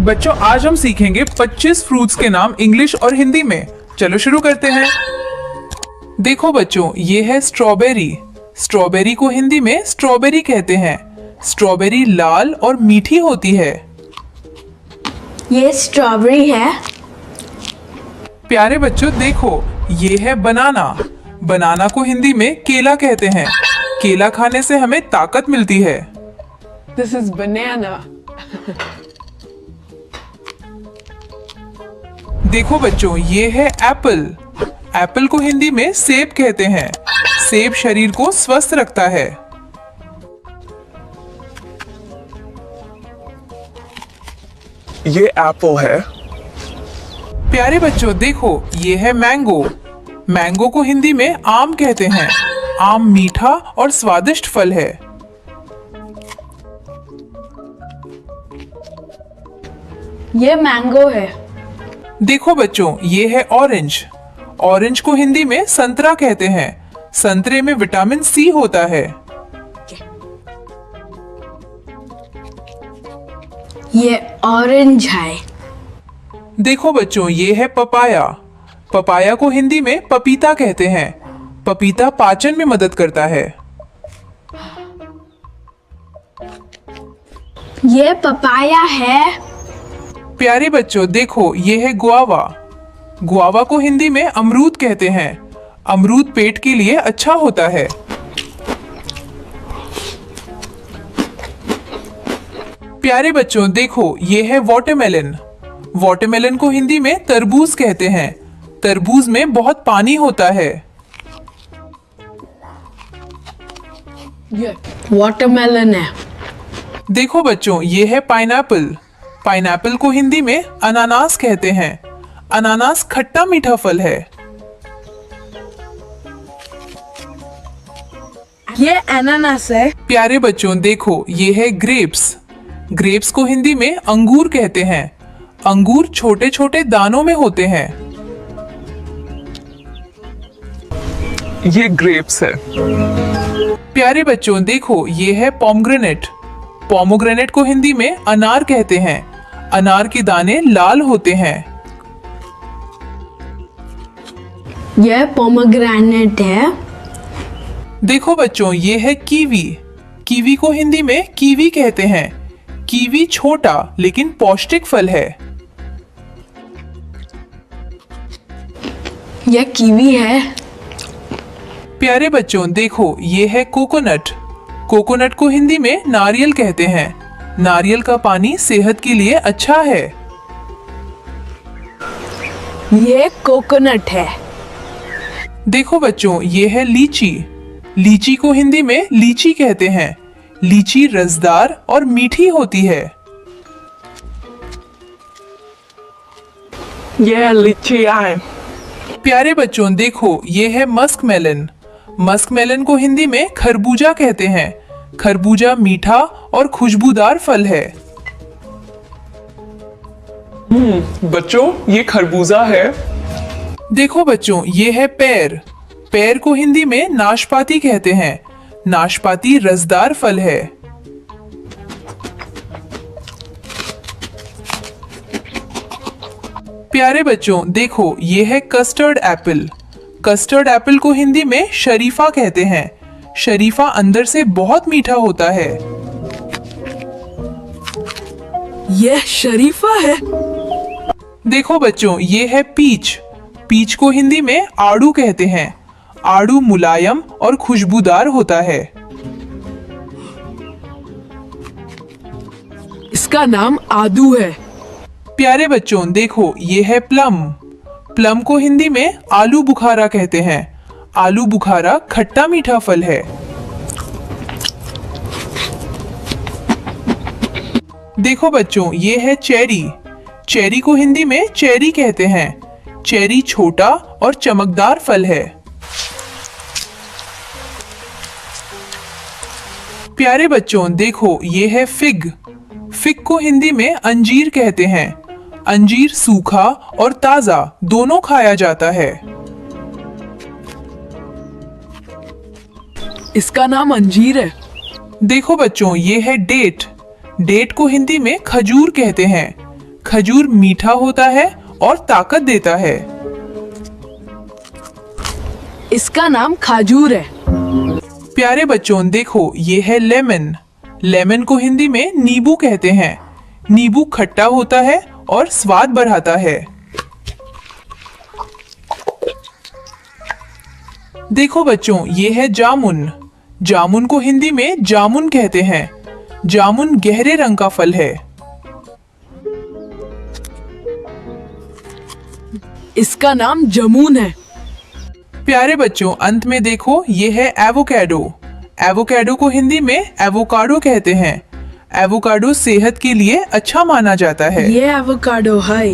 बच्चों आज हम सीखेंगे 25 फ्रूट्स के नाम इंग्लिश और हिंदी में। चलो शुरू करते हैं। देखो बच्चों, ये है स्ट्रॉबेरी। स्ट्रॉबेरी को हिंदी में स्ट्रॉबेरी कहते हैं। स्ट्रॉबेरी लाल और मीठी होती है। ये स्ट्रॉबेरी है। प्यारे बच्चों देखो, ये है बनाना। बनाना को हिंदी में केला कहते हैं। केला खाने से हमें ताकत मिलती है। This is banana. देखो बच्चों, ये है एप्पल। एप्पल को हिंदी में सेब कहते हैं। सेब शरीर को स्वस्थ रखता है। ये एप्पल है। प्यारे बच्चों देखो, ये है मैंगो। मैंगो को हिंदी में आम कहते हैं। आम मीठा और स्वादिष्ट फल है। ये मैंगो है। देखो बच्चों, ये है ऑरेंज। ऑरेंज को हिंदी में संतरा कहते हैं। संतरे में विटामिन सी होता है। ये ऑरेंज है। देखो बच्चों, ये है पपाया। पपाया को हिंदी में पपीता कहते हैं। पपीता पाचन में मदद करता है। ये पपाया है। प्यारे बच्चों देखो, ये है गुआवा। गुआवा को हिंदी में अमरूद कहते हैं। अमरूद पेट के लिए अच्छा होता है। प्यारे बच्चों देखो, ये है वाटरमेलन। वाटरमेलन को हिंदी में तरबूज कहते हैं। तरबूज में बहुत पानी होता है। ये वाटरमेलन है। देखो बच्चों, ये है पाइनएप्पल। पाइनएप्पल को हिंदी में अनानास कहते हैं। अनानास खट्टा मीठा फल है। ये अनानास है। प्यारे बच्चों देखो, ये है ग्रेप्स। ग्रेप्स को हिंदी में अंगूर कहते हैं। अंगूर छोटे छोटे दानों में होते हैं। ये ग्रेप्स है। प्यारे बच्चों देखो, ये है पोमग्रेनेट। पोमोग्रेनेट को हिंदी में अनार कहते हैं। अनार के दाने लाल होते हैं। ये पोमोग्रेनेट है। देखो बच्चों, ये है कीवी। कीवी को हिंदी में कीवी कहते हैं। कीवी छोटा लेकिन पौष्टिक फल है। ये कीवी है। प्यारे बच्चों देखो, ये है कोकोनट। कोकोनट को हिंदी में नारियल कहते हैं। नारियल का पानी सेहत के लिए अच्छा है। ये कोकोनट है। देखो बच्चों, ये है लीची। लीची को हिंदी में लीची कहते हैं। लीची रसदार और मीठी होती है। ये लीची है। प्यारे बच्चों देखो, ये है मस्क मेलन। मस्क मेलन को हिंदी में खरबूजा कहते हैं। खरबूजा मीठा और खुशबूदार फल है। बच्चों ये खरबूजा है। देखो बच्चों, ये है पेर। पेर को हिंदी में नाशपाती कहते हैं। नाशपाती रसदार फल है। प्यारे बच्चों देखो, ये है कस्टर्ड एप्पल। कस्टर्ड एप्पल को हिंदी में शरीफा कहते हैं। शरीफा अंदर से बहुत मीठा होता है। ये शरीफा है। देखो बच्चों, ये है पीच। पीच को हिंदी में आड़ू कहते हैं। आड़ू मुलायम और खुशबूदार होता है। इसका नाम आदू है। प्यारे बच्चों देखो, ये है प्लम। प्लम को हिंदी में आलू बुखारा कहते हैं। आलू बुखारा खट्टा मीठा फल है। देखो बच्चों, ये है चेरी। चेरी को हिंदी में चेरी कहते हैं। चेरी छोटा और चमकदार फल है। प्यारे बच्चों देखो, ये है फिग। फिग को हिंदी में अंजीर कहते हैं। अंजीर सूखा और ताजा दोनों खाया जाता है। इसका नाम अंजीर है। देखो बच्चों, ये है डेट। डेट को हिंदी में खजूर कहते हैं। खजूर मीठा होता है और ताकत देता है। इसका नाम खजूर है। प्यारे बच्चों देखो, ये है लेमन। लेमन को हिंदी में नींबू कहते हैं। नींबू खट्टा होता है और स्वाद बढ़ाता है। देखो बच्चों, ये है जामुन। जामुन को हिंदी में जामुन कहते हैं। जामुन गहरे रंग का फल है। इसका नाम जामुन है। प्यारे बच्चों, अंत में देखो, ये है एवोकाडो। एवोकाडो को हिंदी में एवोकाडो कहते हैं। एवोकाडो सेहत के लिए अच्छा माना जाता है। ये एवोकाडो है।